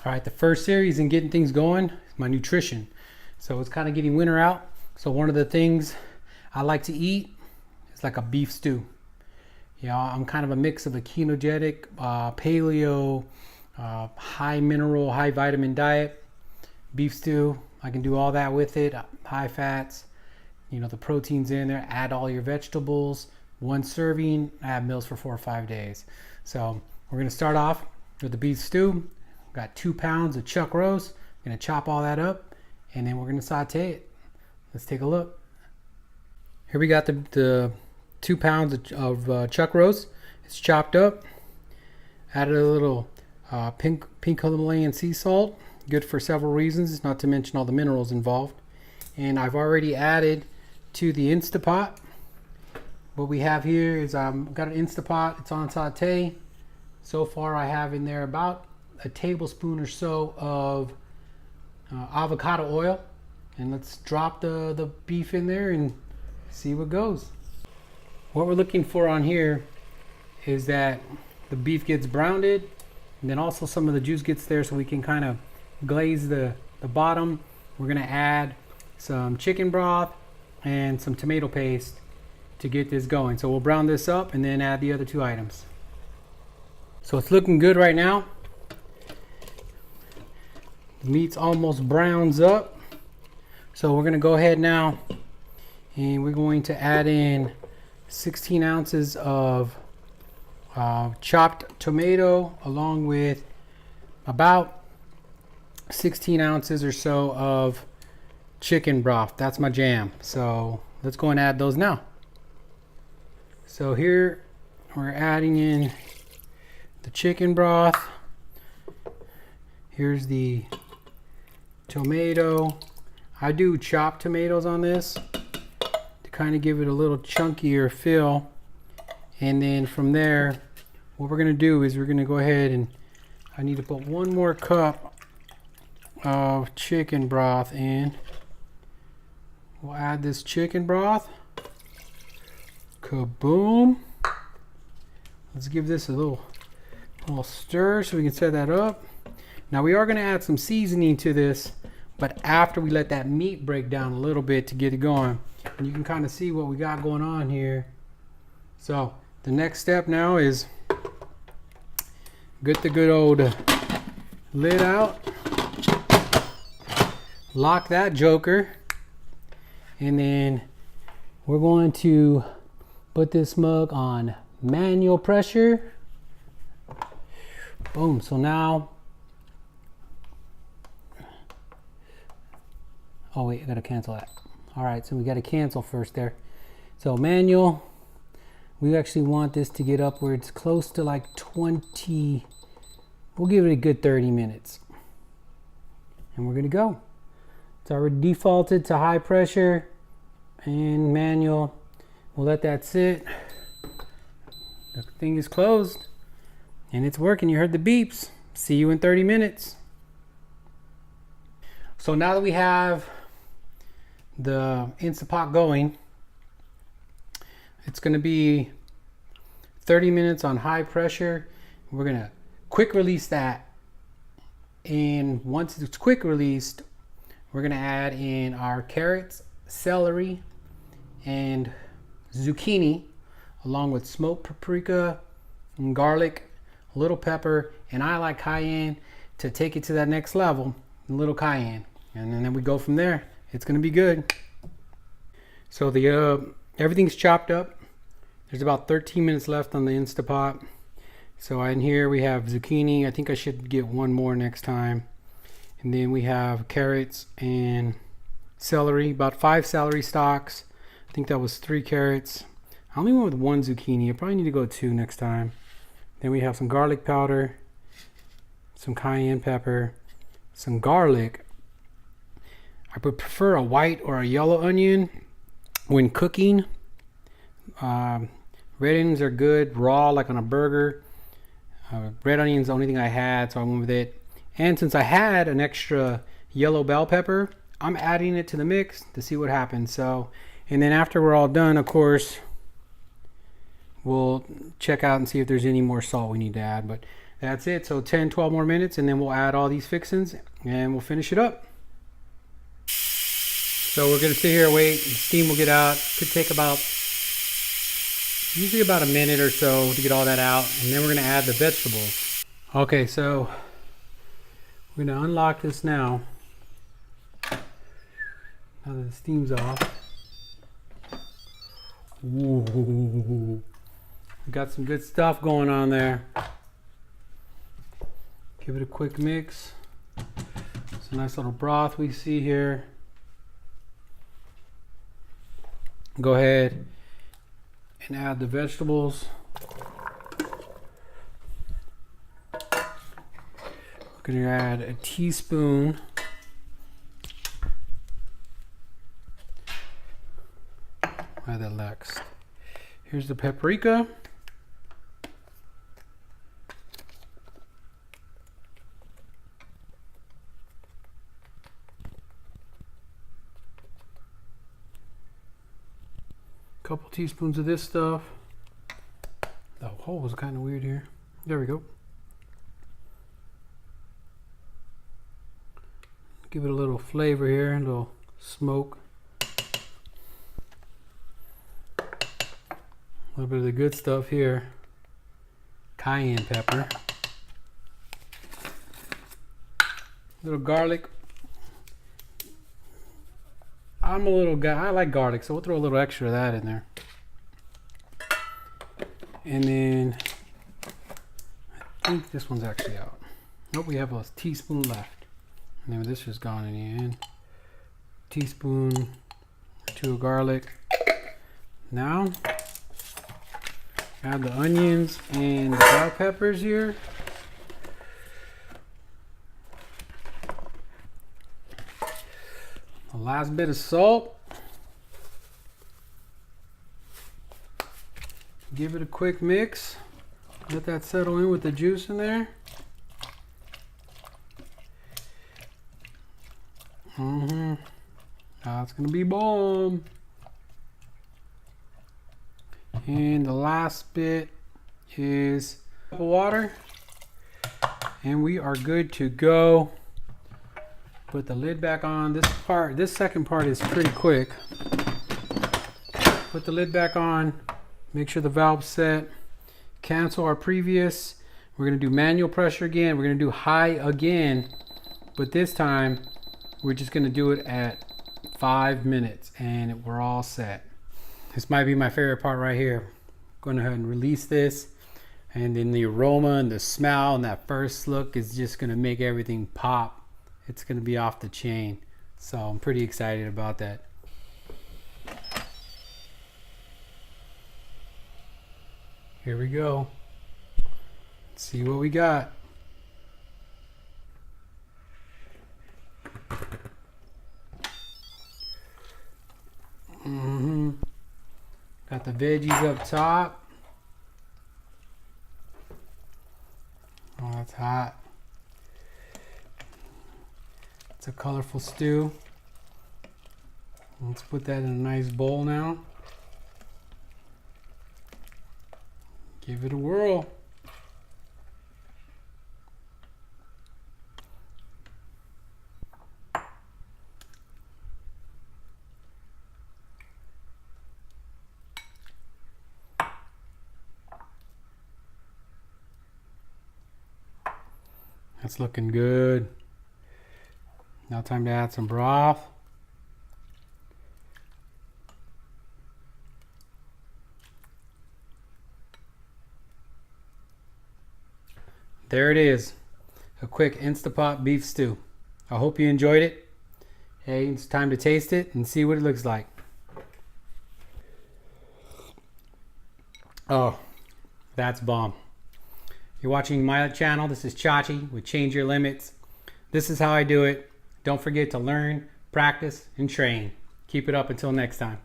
All right, the first series in getting things going is my nutrition. So it's kind of getting winter out. So one of the things I like to eat is like a beef stew. I'm kind of a mix of a ketogenic, paleo, high mineral, high vitamin diet. Beef stew, I can do all that with it. High fats, the protein's in there. Add all your vegetables. One serving, I have meals for 4 or 5 days. So we're gonna start off with the beef stew. Got 2 pounds of chuck roast. I'm gonna chop all that up, and then we're gonna saute it. Let's take a look. Here we got the 2 pounds of chuck roast. It's chopped up. Added a little pink Himalayan sea salt. Good for several reasons, not to mention all the minerals involved. And I've already added to the Instapot. What we have here is I've got an Instapot. It's on saute. So far, I have in there about a tablespoon or so of avocado oil, and let's drop the beef in there and see what goes. What we're looking for on here is that the beef gets browned, and then also some of the juice gets there so we can kind of glaze the bottom. We're gonna add some chicken broth and some tomato paste to get this going. So we'll brown this up and then add the other 2 items. So it's looking good right now. The meat's almost browns up. So we're gonna go ahead now and we're going to add in 16 ounces of chopped tomato along with about 16 ounces or so of chicken broth. That's my jam. So let's go and add those now. So here we're adding in the chicken broth. Here's the tomato. I do chopped tomatoes on this to kind of give it a little chunkier feel. And then from there, what we're gonna do is we're gonna go ahead and I need to put 1 more cup of chicken broth in. We'll add this chicken broth. Kaboom. Let's give this a little stir so we can set that up. Now we are going to add some seasoning to this, but after we let that meat break down a little bit to get it going. And you can kind of see what we got going on here. So the next step now is get the good old lid out. Lock that joker. And then we're going to put this mug on manual pressure. Boom. So now, oh wait, I gotta cancel that. All right, so we gotta cancel first there. So manual, we actually want this to get upwards close to like 20, we'll give it a good 30 minutes. And we're gonna go. It's already defaulted to high pressure and manual. We'll let that sit. The thing is closed and it's working. You heard the beeps. See you in 30 minutes. So now that we have the Instapot going, it's going to be 30 minutes on high pressure. We're going to quick release that. And once it's quick released, we're going to add in our carrots, celery, and zucchini, along with smoked paprika and garlic, a little pepper, and I like cayenne to take it to that next level, a little cayenne, and then we go from there. It's gonna be good. So the everything's chopped up. There's about 13 minutes left on the Instapot. So in here we have zucchini. I think I should get 1 more next time. And then we have carrots and celery, about 5 celery stalks. I think that was 3 carrots. I only went with 1 zucchini. I probably need to go 2 next time. Then we have some garlic powder, some cayenne pepper, some garlic. I would prefer a white or a yellow onion when cooking. Red onions are good raw, like on a burger. Red onions the only thing I had, so I went with it. And since I had an extra yellow bell pepper, I'm adding it to the mix to see what happens. So, and then after we're all done, of course, we'll check out and see if there's any more salt we need to add. But that's it. So 10-12 more minutes, and then we'll add all these fixings and we'll finish it up. So we're gonna sit here, wait, the steam will get out. Could take usually about a minute or so to get all that out, and then we're gonna add the vegetables. Okay, so we're gonna unlock this now. Now that the steam's off. Ooh, we got some good stuff going on there. Give it a quick mix. It's a nice little broth we see here. Go ahead and add the vegetables. We're going to add a teaspoon of the next. Here's the paprika. Couple teaspoons of this stuff. The hole was kind of weird here. There we go. Give it a little flavor here, a little smoke. A little bit of the good stuff here. Cayenne pepper. A little garlic. I'm a little guy, I like garlic, so we'll throw a little extra of that in there. And then I think this one's actually out. Nope, we have a teaspoon left. And then this is gone in the end. Teaspoon or two of garlic. Now add the onions and the bell peppers here. The last bit of salt. Give it a quick mix. Let that settle in with the juice in there. Now it's gonna be bomb. And the last bit is water. And we are good to go. Put the lid back on. This second part is pretty quick. Put the lid back on. Make sure the valve's set. Cancel our previous. We're gonna do manual pressure again. We're gonna do high again, but this time we're just gonna do it at 5 minutes and we're all set. This might be my favorite part right here. Go ahead and release this, and then the aroma and the smell and that first look is just gonna make everything pop. It's gonna be off the chain. So I'm pretty excited about that. Here we go. Let's see what we got. Got the veggies up top. Oh, that's hot. It's a colorful stew. Let's put that in a nice bowl now. Give it a whirl. That's looking good. Now time to add some broth. There it is, a quick Instapot beef stew. I hope you enjoyed it. Hey, it's time to taste it and see what it looks like. Oh, that's bomb. You're watching my channel. This is Chachi with Change Your Limits. This is how I do it. Don't forget to learn, practice, and train. Keep it up until next time.